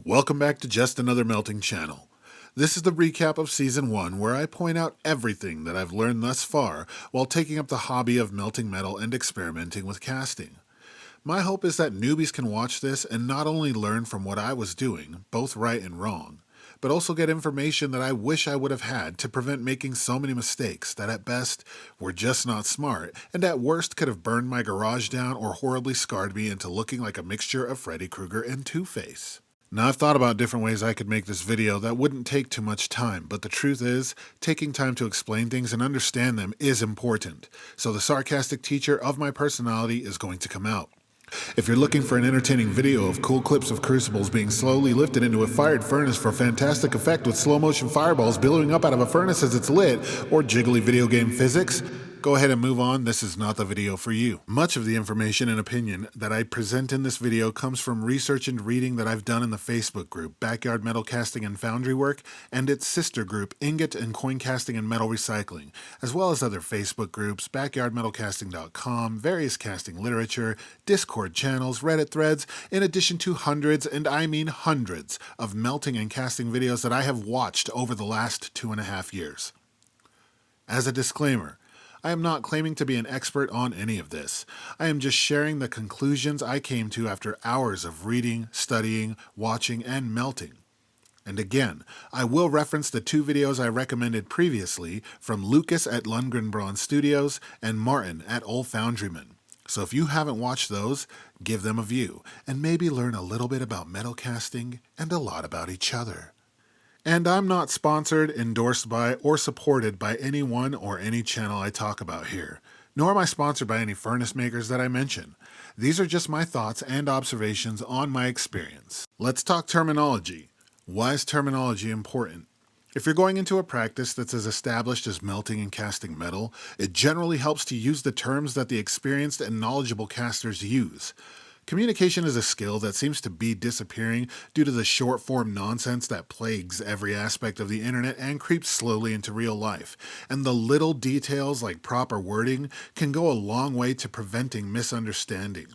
Welcome back to Just Another Melting Channel. This is the recap of Season 1 where I point out everything that I've learned thus far while taking up the hobby of melting metal and experimenting with casting. My hope is that newbies can watch this and not only learn from what I was doing, both right and wrong, but also get information that I wish I would have had to prevent making so many mistakes that at best were just not smart and at worst could have burned my garage down or horribly scarred me into looking like a mixture of Freddy Krueger and Two-Face. Now, I've thought about different ways I could make this video that wouldn't take too much time, but the truth is, taking time to explain things and understand them is important, so the sarcastic teacher of my personality is going to come out. If you're looking for an entertaining video of cool clips of crucibles being slowly lifted into a fired furnace for fantastic effect with slow motion fireballs billowing up out of a furnace as it's lit, or jiggly video game physics, go ahead and move on. This is not the video for you. Much of the information and opinion that I present in this video comes from research and reading that I've done in the Facebook group Backyard Metal Casting and Foundry Work and its sister group Ingot and Coin Casting and Metal Recycling, as well as other Facebook groups, backyardmetalcasting.com, various casting literature, Discord channels, Reddit threads, in addition to hundreds, and I mean hundreds, of melting and casting videos that I have watched over the last 2.5 years. As a disclaimer, I am not claiming to be an expert on any of this. I am just sharing the conclusions I came to after hours of reading, studying, watching, and melting. And again, I will reference the 2 videos I recommended previously from Lucas at Lundgren Braun Studios and Martin at Old Foundryman. So if you haven't watched those, give them a view and maybe learn a little bit about metal casting and a lot about each other. And I'm not sponsored, endorsed by, or supported by anyone or any channel I talk about here, nor am I sponsored by any furnace makers that I mention. These are just my thoughts and observations on my experience. Let's talk terminology. Why is terminology important? If you're going into a practice that's as established as melting and casting metal, it generally helps to use the terms that the experienced and knowledgeable casters use. Communication is a skill that seems to be disappearing due to the short-form nonsense that plagues every aspect of the internet and creeps slowly into real life. And the little details like proper wording can go a long way to preventing misunderstanding,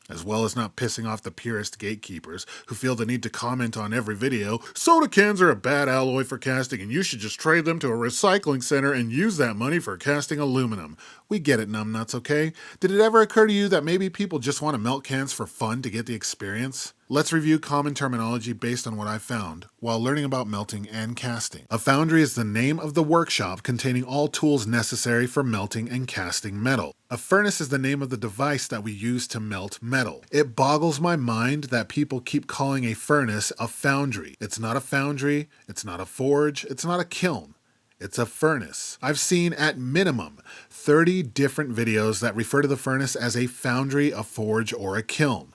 as well as not pissing off the purist gatekeepers who feel the need to comment on every video, soda cans are a bad alloy for casting and you should just trade them to a recycling center and use that money for casting aluminum. We get it, numbnuts, okay? Did it ever occur to you that maybe people just want to melt cans for fun to get the experience? Let's review common terminology based on what I found while learning about melting and casting. A foundry is the name of the workshop containing all tools necessary for melting and casting metal. A furnace is the name of the device that we use to melt metal. It boggles my mind that people keep calling a furnace a foundry. It's not a foundry, it's not a forge, it's not a kiln. It's a furnace. I've seen at minimum 30 different videos that refer to the furnace as a foundry, a forge, or a kiln.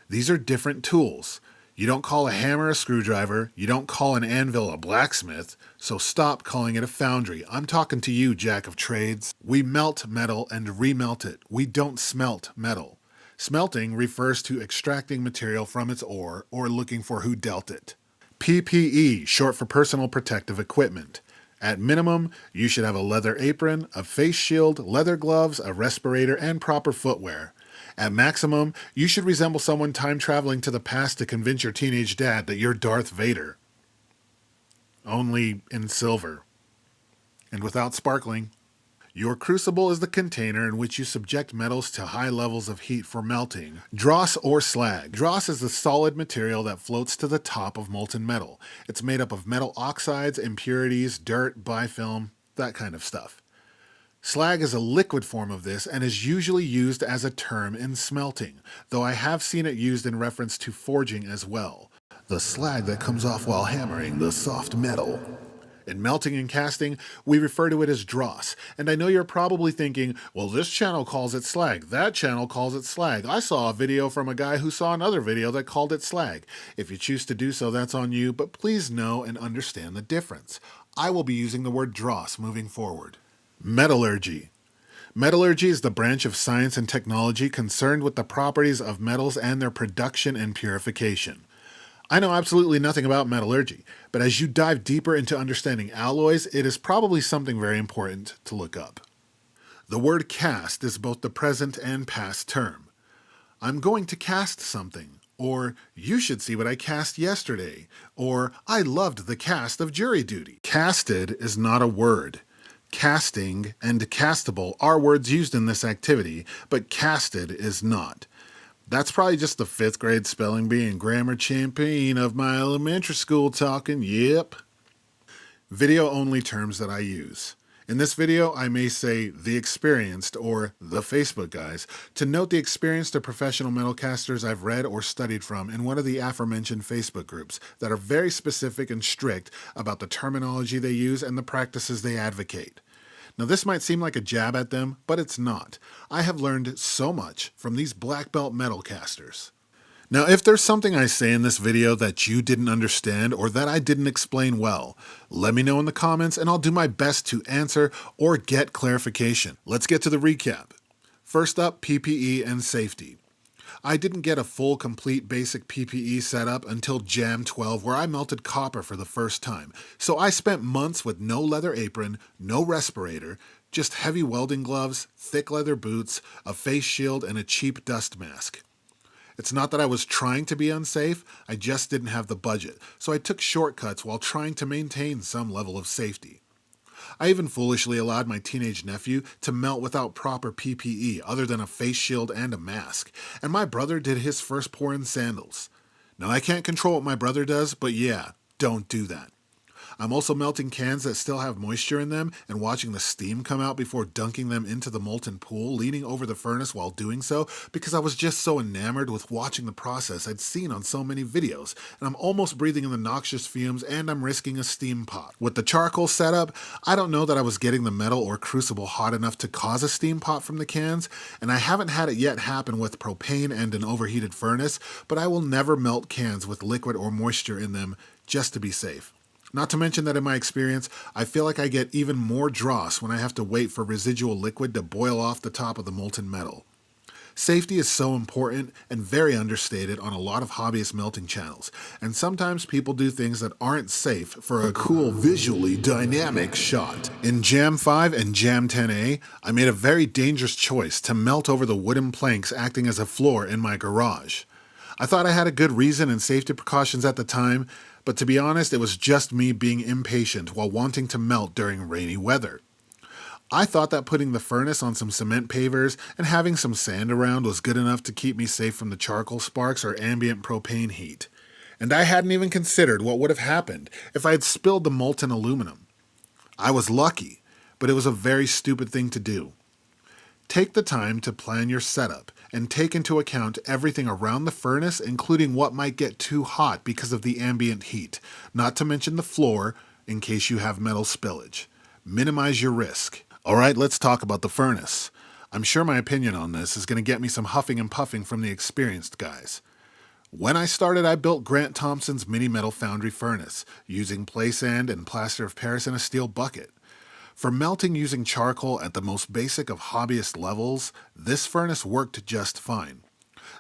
These are different tools. You don't call a hammer a screwdriver, you don't call an anvil a blacksmith, so stop calling it a foundry. I'm talking to you, jack of trades. We melt metal and remelt it. We don't smelt metal. Smelting refers to extracting material from its ore or looking for who dealt it. PPE, short for personal protective equipment. At minimum, you should have a leather apron, a face shield, leather gloves, a respirator, and proper footwear. At maximum, you should resemble someone time traveling to the past to convince your teenage dad that you're Darth Vader. Only in silver. And without sparkling. Your crucible is the container in which you subject metals to high levels of heat for melting. Dross or slag. Dross is the solid material that floats to the top of molten metal. It's made up of metal oxides, impurities, dirt, bifilm, that kind of stuff. Slag is a liquid form of this and is usually used as a term in smelting, though I have seen it used in reference to forging as well. The slag that comes off while hammering the soft metal. In melting and casting, we refer to it as dross, and I know you're probably thinking, well, this channel calls it slag, that channel calls it slag. I saw a video from a guy who saw another video that called it slag. If you choose to do so, that's on you, but please know and understand the difference. I will be using the word dross moving forward. Metallurgy. Metallurgy is the branch of science and technology concerned with the properties of metals and their production and purification. I know absolutely nothing about metallurgy, but as you dive deeper into understanding alloys, it is probably something very important to look up. The word cast is both the present and past term. I'm going to cast something, or you should see what I cast yesterday, or I loved the cast of Jury Duty. Casted is not a word. Casting and castable are words used in this activity, but casted is not. That's probably just the 5th grade spelling bee and grammar champion of my elementary school talking, yep. Video only terms that I use. In this video, I may say the experienced or the Facebook guys to note the experienced or professional metal casters I've read or studied from in one of the aforementioned Facebook groups that are very specific and strict about the terminology they use and the practices they advocate. Now this might seem like a jab at them, but it's not. I have learned so much from these black belt metal casters. Now, if there's something I say in this video that you didn't understand or that I didn't explain well, let me know in the comments and I'll do my best to answer or get clarification. Let's get to the recap. First up, PPE and safety. I didn't get a full, complete basic PPE setup until J.A.M 12 where I melted copper for the first time. So I spent months with no leather apron, no respirator, just heavy welding gloves, thick leather boots, a face shield, and a cheap dust mask. It's not that I was trying to be unsafe, I just didn't have the budget, so I took shortcuts while trying to maintain some level of safety. I even foolishly allowed my teenage nephew to melt without proper PPE other than a face shield and a mask, and my brother did his first pour in sandals. Now I can't control what my brother does, but yeah, don't do that. I'm also melting cans that still have moisture in them and watching the steam come out before dunking them into the molten pool, leaning over the furnace while doing so because I was just so enamored with watching the process I'd seen on so many videos, and I'm almost breathing in the noxious fumes and I'm risking a steam pot. With the charcoal setup, I don't know that I was getting the metal or crucible hot enough to cause a steam pot from the cans, and I haven't had it yet happen with propane and an overheated furnace, but I will never melt cans with liquid or moisture in them just to be safe. Not to mention that in my experience, I feel like I get even more dross when I have to wait for residual liquid to boil off the top of the molten metal. Safety is so important and very understated on a lot of hobbyist melting channels, and sometimes people do things that aren't safe for a cool, visually dynamic shot. In J.A.M 5 and J.A.M 10A, I made a very dangerous choice to melt over the wooden planks acting as a floor in my garage. I thought I had a good reason and safety precautions at the time, but to be honest, it was just me being impatient while wanting to melt during rainy weather. I thought that putting the furnace on some cement pavers and having some sand around was good enough to keep me safe from the charcoal sparks or ambient propane heat. And I hadn't even considered what would have happened if I had spilled the molten aluminum. I was lucky, but it was a very stupid thing to do. Take the time to plan your setup and take into account everything around the furnace, including what might get too hot because of the ambient heat, not to mention the floor in case you have metal spillage. Minimize your risk. Alright, let's talk about the furnace. I'm sure my opinion on this is going to get me some huffing and puffing from the experienced guys. When I started, I built Grant Thompson's mini metal foundry furnace, using play sand and plaster of Paris in a steel bucket. For melting using charcoal at the most basic of hobbyist levels, this furnace worked just fine.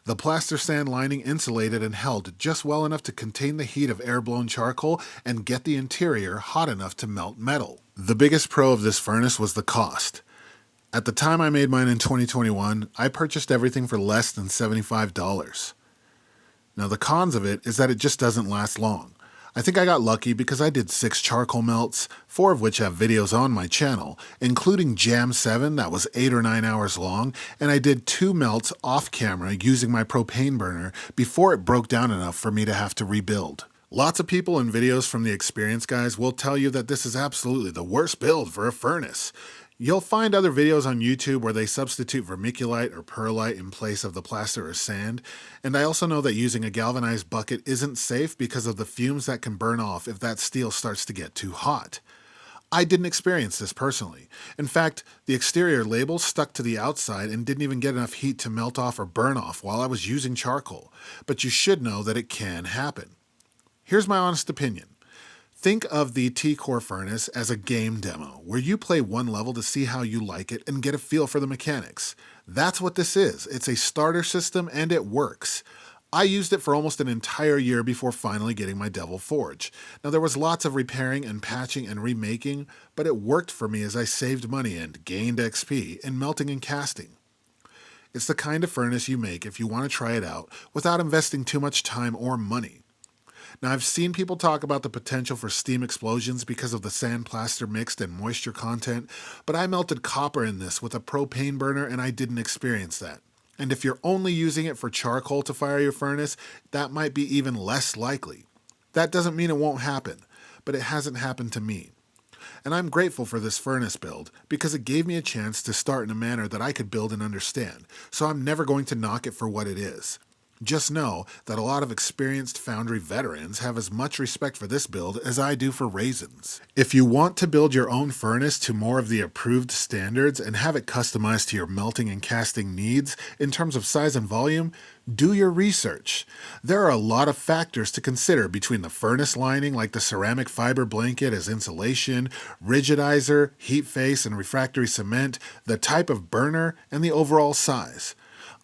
The plaster sand lining insulated and held just well enough to contain the heat of air-blown charcoal and get the interior hot enough to melt metal. The biggest pro of this furnace was the cost. At the time I made mine in 2021, I purchased everything for less than $75. Now the cons of it is that it just doesn't last long. I think I got lucky because I did 6 charcoal melts, 4 of which have videos on my channel, including J.A.M 7 that was 8 or 9 hours long, and I did 2 melts off camera using my propane burner before it broke down enough for me to have to rebuild. Lots of people in videos from the experienced guys will tell you that this is absolutely the worst build for a furnace. You'll find other videos on YouTube where they substitute vermiculite or perlite in place of the plaster or sand, and I also know that using a galvanized bucket isn't safe because of the fumes that can burn off if that steel starts to get too hot. I didn't experience this personally. In fact, the exterior label stuck to the outside and didn't even get enough heat to melt off or burn off while I was using charcoal, but you should know that it can happen. Here's my honest opinion. Think of the T-Core furnace as a game demo, where you play one level to see how you like it and get a feel for the mechanics. That's what this is. It's a starter system and it works. I used it for almost an entire year before finally getting my Devil Forge. Now there was lots of repairing and patching and remaking, but it worked for me as I saved money and gained XP in melting and casting. It's the kind of furnace you make if you want to try it out without investing too much time or money. Now, I've seen people talk about the potential for steam explosions because of the sandplaster mixed and moisture content, but I melted copper in this with a propane burner and I didn't experience that. And if you're only using it for charcoal to fire your furnace, that might be even less likely. That doesn't mean it won't happen, but it hasn't happened to me. And I'm grateful for this furnace build because it gave me a chance to start in a manner that I could build and understand, so I'm never going to knock it for what it is. Just know that a lot of experienced Foundry veterans have as much respect for this build as I do for raisins. If you want to build your own furnace to more of the approved standards and have it customized to your melting and casting needs in terms of size and volume, do your research. There are a lot of factors to consider between the furnace lining like the ceramic fiber blanket as insulation, rigidizer, heat face and refractory cement, the type of burner, and the overall size.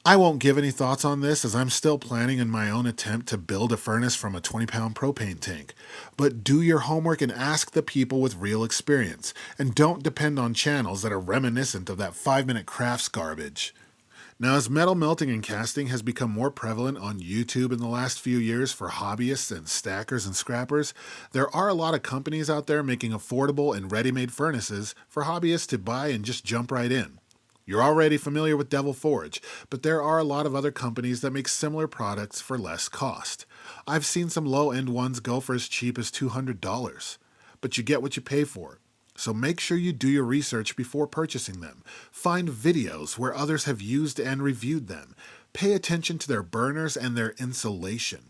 I won't give any thoughts on this as I'm still planning in my own attempt to build a furnace from a 20-pound propane tank. But do your homework and ask the people with real experience, and don't depend on channels that are reminiscent of that 5-minute crafts garbage. Now, as metal melting and casting has become more prevalent on YouTube in the last few years for hobbyists and stackers and scrappers, there are a lot of companies out there making affordable and ready-made furnaces for hobbyists to buy and just jump right in. You're already familiar with Devil Forge, but there are a lot of other companies that make similar products for less cost. I've seen some low-end ones go for as cheap as $200, but you get what you pay for. So make sure you do your research before purchasing them. Find videos where others have used and reviewed them. Pay attention to their burners and their insulation.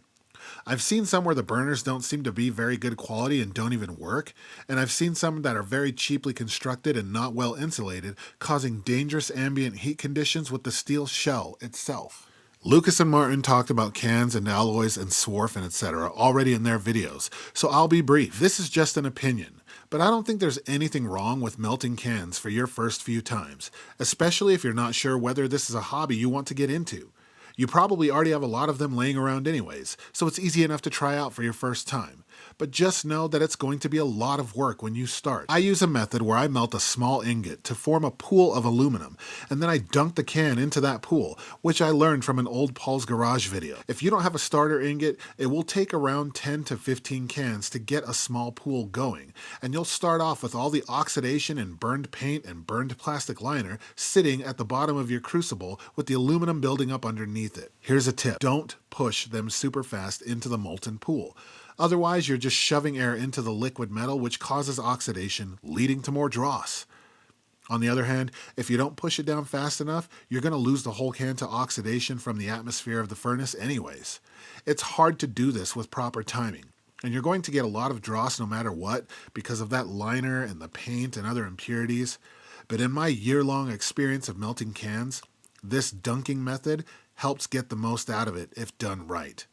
I've seen some where the burners don't seem to be very good quality and don't even work, and I've seen some that are very cheaply constructed and not well insulated, causing dangerous ambient heat conditions with the steel shell itself. Lucas and Martin talked about cans and alloys and swarf and etc. already in their videos, so I'll be brief. This is just an opinion, but I don't think there's anything wrong with melting cans for your first few times, especially if you're not sure whether this is a hobby you want to get into. You probably already have a lot of them laying around anyways, so it's easy enough to try out for your first time. But just know that it's going to be a lot of work when you start. I use a method where I melt a small ingot to form a pool of aluminum, and then I dunk the can into that pool, which I learned from an old Paul's Garage video. If you don't have a starter ingot, it will take around 10 to 15 cans to get a small pool going, and you'll start off with all the oxidation and burned paint and burned plastic liner sitting at the bottom of your crucible with the aluminum building up underneath it. Here's a tip. Don't push them super fast into the molten pool. Otherwise, you're just shoving air into the liquid metal, which causes oxidation, leading to more dross. On the other hand, if you don't push it down fast enough, you're going to lose the whole can to oxidation from the atmosphere of the furnace anyways. It's hard to do this with proper timing, and you're going to get a lot of dross no matter what because of that liner and the paint and other impurities. But in my year-long experience of melting cans, this dunking method helps get the most out of it if done right.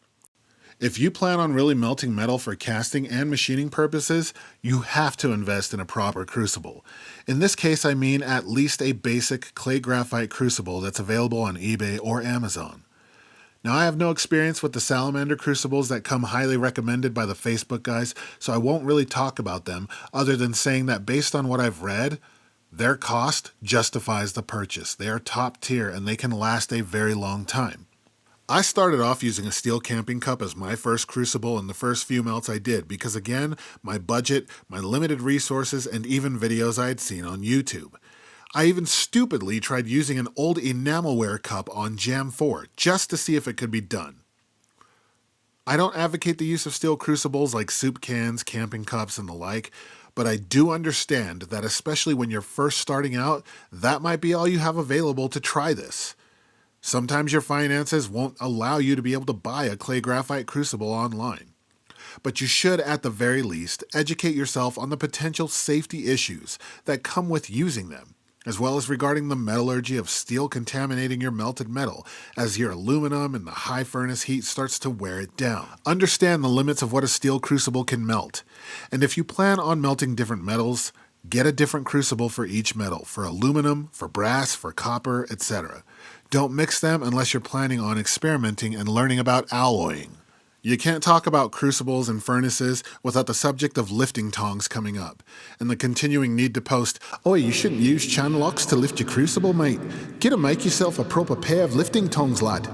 If you plan on really melting metal for casting and machining purposes, you have to invest in a proper crucible. In this case, I mean at least a basic clay graphite crucible that's available on eBay or Amazon. Now, I have no experience with the salamander crucibles that come highly recommended by the Facebook guys, so I won't really talk about them other than saying that based on what I've read, their cost justifies the purchase. They are top tier and they can last a very long time. I started off using a steel camping cup as my first crucible in the first few melts I did because, again, my budget, my limited resources, and even videos I had seen on YouTube. I even stupidly tried using an old enamelware cup on J.A.M 4 just to see if it could be done. I don't advocate the use of steel crucibles like soup cans, camping cups, and the like, but I do understand that especially when you're first starting out, that might be all you have available to try this. Sometimes your finances won't allow you to be able to buy a clay graphite crucible online. But you should, at the very least, educate yourself on the potential safety issues that come with using them, as well as regarding the metallurgy of steel contaminating your melted metal as your aluminum and the high furnace heat starts to wear it down. Understand the limits of what a steel crucible can melt, and if you plan on melting different metals, get a different crucible for each metal, for aluminum, for brass, for copper, etc. Don't mix them unless you're planning on experimenting and learning about alloying. You can't talk about crucibles and furnaces without the subject of lifting tongs coming up, and the continuing need to post, "Oi, you shouldn't use chan locks to lift your crucible, mate. Get and make yourself a proper pair of lifting tongs, lad,"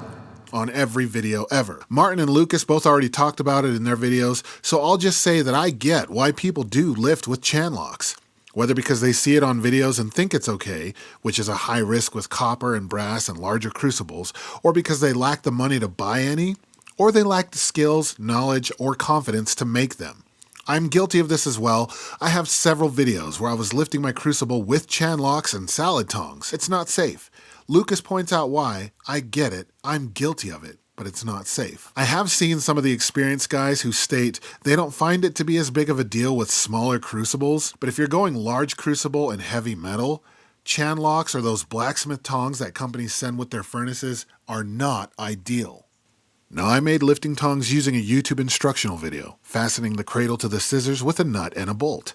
on every video ever. Martin and Lucas both already talked about it in their videos, so I'll just say that I get why people do lift with chan locks. Whether because they see it on videos and think it's okay, which is a high risk with copper and brass and larger crucibles, or because they lack the money to buy any, or they lack the skills, knowledge, or confidence to make them. I'm guilty of this as well. I have several videos where I was lifting my crucible with chan locks and salad tongs. It's not safe. Lucas points out why. I get it. I'm guilty of it, but it's not safe. I have seen some of the experienced guys who state they don't find it to be as big of a deal with smaller crucibles, but if you're going large crucible and heavy metal, chan locks or those blacksmith tongs that companies send with their furnaces are not ideal. Now, I made lifting tongs using a YouTube instructional video, fastening the cradle to the scissors with a nut and a bolt.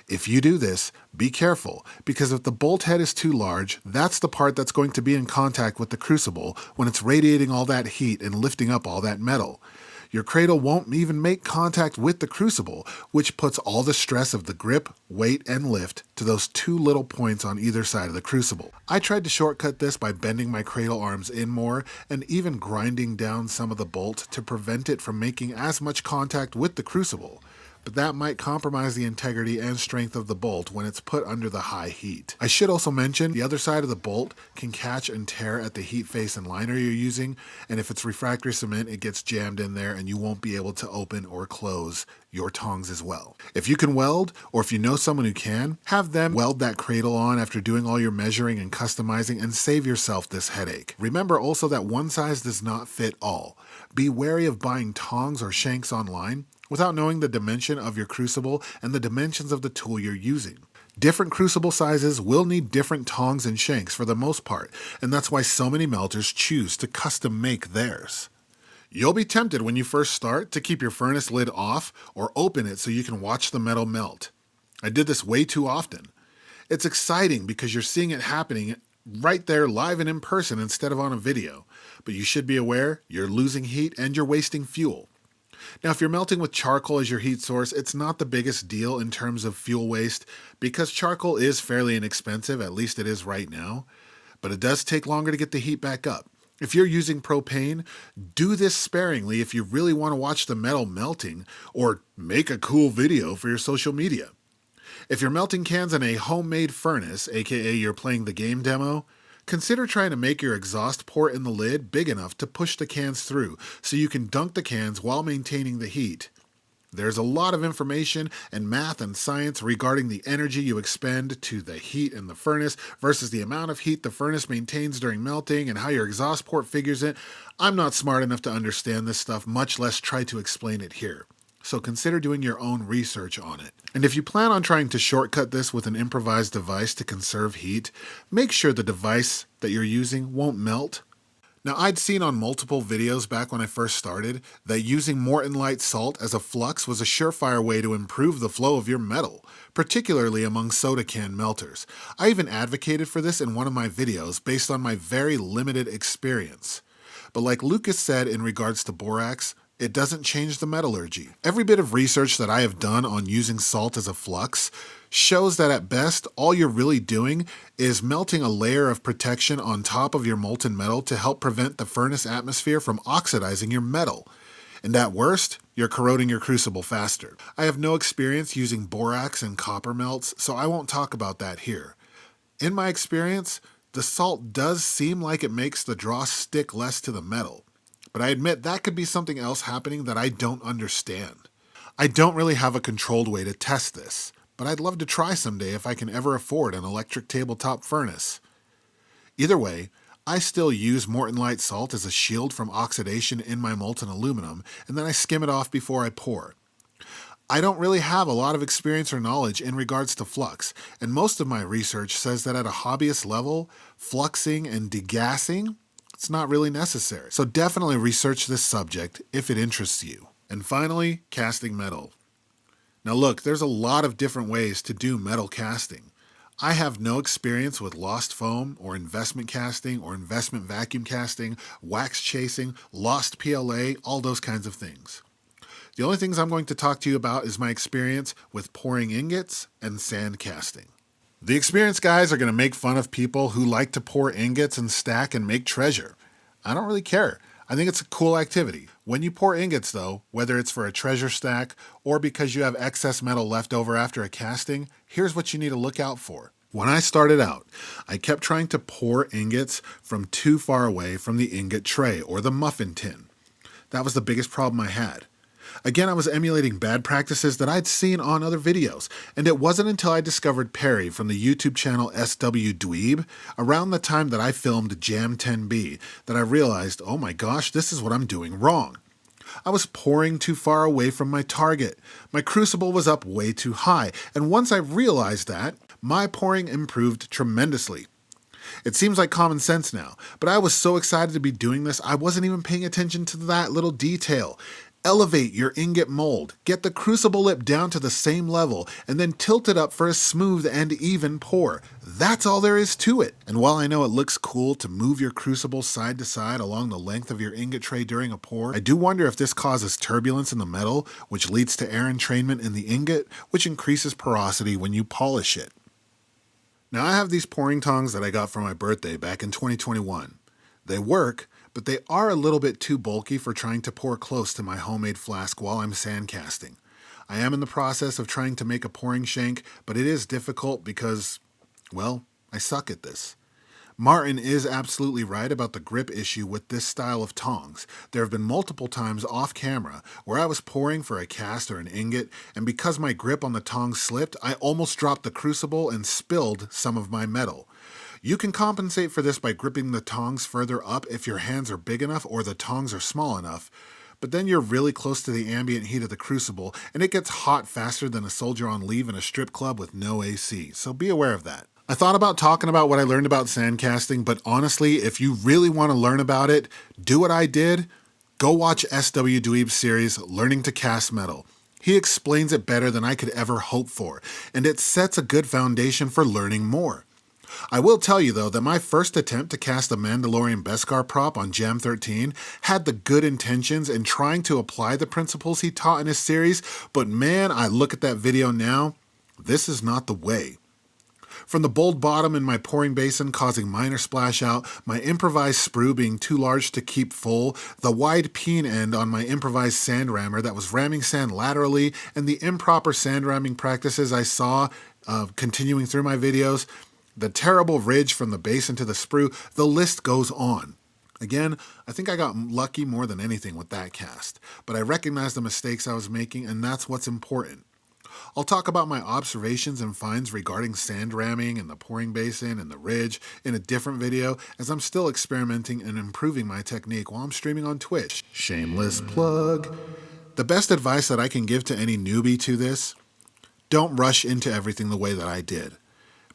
If you do this, be careful, because if the bolt head is too large, that's the part that's going to be in contact with the crucible when it's radiating all that heat and lifting up all that metal. Your cradle won't even make contact with the crucible, which puts all the stress of the grip, weight, and lift to those two little points on either side of the crucible. I tried to shortcut this by bending my cradle arms in more and even grinding down some of the bolt to prevent it from making as much contact with the crucible. But that might compromise the integrity and strength of the bolt when it's put under the high heat. I should also mention the other side of the bolt can catch and tear at the heat face and liner you're using, and if it's refractory cement, it gets jammed in there and you won't be able to open or close your tongs as well. If you can weld, or if you know someone who can, have them weld that cradle on after doing all your measuring and customizing and save yourself this headache. Remember also that one size does not fit all. Be wary of buying tongs or shanks online without knowing the dimension of your crucible and the dimensions of the tool you're using. Different crucible sizes will need different tongs and shanks for the most part, and that's why so many melters choose to custom make theirs. You'll be tempted when you first start to keep your furnace lid off or open it so you can watch the metal melt. I did this way too often. It's exciting because you're seeing it happening right there live and in person instead of on a video, but you should be aware you're losing heat and you're wasting fuel. Now, if you're melting with charcoal as your heat source, it's not the biggest deal in terms of fuel waste because charcoal is fairly inexpensive, at least it is right now, but it does take longer to get the heat back up. If you're using propane, do this sparingly if you really want to watch the metal melting or make a cool video for your social media. If you're melting cans in a homemade furnace, aka you're playing the game demo, consider trying to make your exhaust port in the lid big enough to push the cans through so you can dunk the cans while maintaining the heat. There's a lot of information and math and science regarding the energy you expend to the heat in the furnace versus the amount of heat the furnace maintains during melting and how your exhaust port figures it. I'm not smart enough to understand this stuff, much less try to explain it here. So consider doing your own research on it. And if you plan on trying to shortcut this with an improvised device to conserve heat, make sure the device that you're using won't melt. Now, I'd seen on multiple videos back when I first started that using Morton light salt as a flux was a surefire way to improve the flow of your metal, particularly among soda can melters. I even advocated for this in one of my videos based on my very limited experience. But like Lucas said in regards to borax, it doesn't change the metallurgy. Every bit of research that I have done on using salt as a flux shows that at best, all you're really doing is melting a layer of protection on top of your molten metal to help prevent the furnace atmosphere from oxidizing your metal. And at worst, you're corroding your crucible faster. I have no experience using borax and copper melts, so I won't talk about that here. In my experience, the salt does seem like it makes the dross stick less to the metal. But I admit that could be something else happening that I don't understand. I don't really have a controlled way to test this, but I'd love to try someday if I can ever afford an electric tabletop furnace. Either way, I still use Morton light salt as a shield from oxidation in my molten aluminum, and then I skim it off before I pour. I don't really have a lot of experience or knowledge in regards to flux, and most of my research says that at a hobbyist level, fluxing and degassing, it's not really necessary. So definitely research this subject if it interests you. And finally, casting metal. Now look, there's a lot of different ways to do metal casting. I have no experience with lost foam or investment casting or investment vacuum casting, wax chasing, lost PLA, all those kinds of things. The only things I'm going to talk to you about is my experience with pouring ingots and sand casting. The experienced guys are going to make fun of people who like to pour ingots and stack and make treasure. I don't really care. I think it's a cool activity. When you pour ingots though, whether it's for a treasure stack or because you have excess metal left over after a casting, here's what you need to look out for. When I started out, I kept trying to pour ingots from too far away from the ingot tray or the muffin tin. That was the biggest problem I had. Again, I was emulating bad practices that I'd seen on other videos, and it wasn't until I discovered Perry from the YouTube channel SW Dweeb around the time that I filmed J.A.M 10B that I realized, oh my gosh, this is what I'm doing wrong. I was pouring too far away from my target. My crucible was up way too high, and once I realized that, my pouring improved tremendously. It seems like common sense now, but I was so excited to be doing this, I wasn't even paying attention to that little detail. Elevate your ingot mold, get the crucible lip down to the same level, and then tilt it up for a smooth and even pour. That's all there is to it. And while I know it looks cool to move your crucible side to side along the length of your ingot tray during a pour, I do wonder if this causes turbulence in the metal, which leads to air entrainment in the ingot, which increases porosity when you polish it. Now I have these pouring tongs that I got for my birthday back in 2021. They work, but they are a little bit too bulky for trying to pour close to my homemade flask while I'm sand casting. I am in the process of trying to make a pouring shank, but it is difficult because, well, I suck at this. Martin is absolutely right about the grip issue with this style of tongs. There have been multiple times off camera where I was pouring for a cast or an ingot, and because my grip on the tongs slipped, I almost dropped the crucible and spilled some of my metal. You can compensate for this by gripping the tongs further up if your hands are big enough or the tongs are small enough, but then you're really close to the ambient heat of the crucible, and it gets hot faster than a soldier on leave in a strip club with no AC, so be aware of that. I thought about talking about what I learned about sandcasting, but honestly, if you really want to learn about it, do what I did. Go watch SW Dweeb's series, Learning to Cast Metal. He explains it better than I could ever hope for, and it sets a good foundation for learning more. I will tell you though that my first attempt to cast a Mandalorian Beskar prop on J.A.M 13 had the good intentions in trying to apply the principles he taught in his series, but man, I look at that video now, this is not the way. From the bold bottom in my pouring basin causing minor splash out, my improvised sprue being too large to keep full, the wide peen end on my improvised sand rammer that was ramming sand laterally, and the improper sand ramming practices I saw continuing through my videos, the terrible ridge from the basin to the sprue, the list goes on. Again, I think I got lucky more than anything with that cast, but I recognized the mistakes I was making, and that's what's important. I'll talk about my observations and finds regarding sand ramming and the pouring basin and the ridge in a different video, as I'm still experimenting and improving my technique while I'm streaming on Twitch. Shameless plug. The best advice that I can give to any newbie to this, don't rush into everything the way that I did.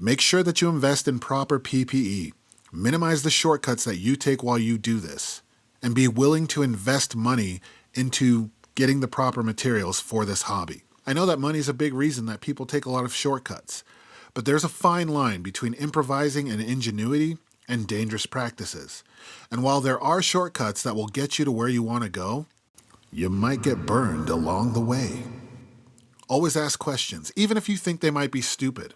Make sure that you invest in proper PPE. Minimize the shortcuts that you take while you do this, and be willing to invest money into getting the proper materials for this hobby. I know that money is a big reason that people take a lot of shortcuts, but there's a fine line between improvising and ingenuity and dangerous practices. And while there are shortcuts that will get you to where you want to go, you might get burned along the way. Always ask questions, even if you think they might be stupid.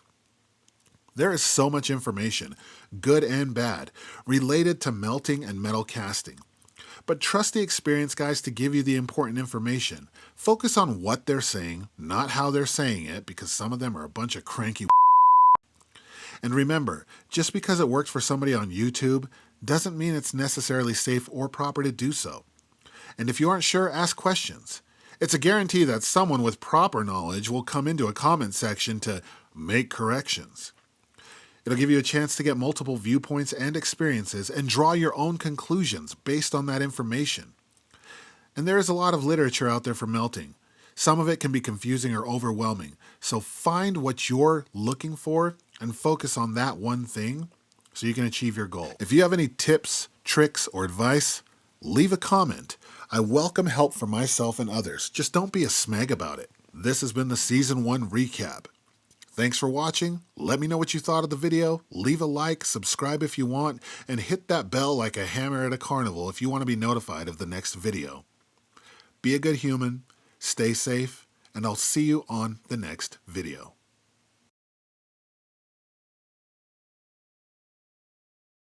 There is so much information, good and bad, related to melting and metal casting. But trust the experienced guys to give you the important information. Focus on what they're saying, not how they're saying it, because some of them are a bunch of cranky. And remember, just because it worked for somebody on YouTube doesn't mean it's necessarily safe or proper to do so. And if you aren't sure, ask questions. It's a guarantee that someone with proper knowledge will come into a comment section to make corrections. It'll give you a chance to get multiple viewpoints and experiences and draw your own conclusions based on that information. And there is a lot of literature out there for melting. Some of it can be confusing or overwhelming, so find what you're looking for and focus on that one thing so you can achieve your goal. If you have any tips, tricks, or advice, leave a comment. I welcome help from myself and others. Just don't be a smeg about it. This has been the Season 1 recap. Thanks for watching. Let me know what you thought of the video. Leave a like, subscribe if you want, and hit that bell like a hammer at a carnival if you want to be notified of the next video. Be a good human, stay safe, and I'll see you on the next video.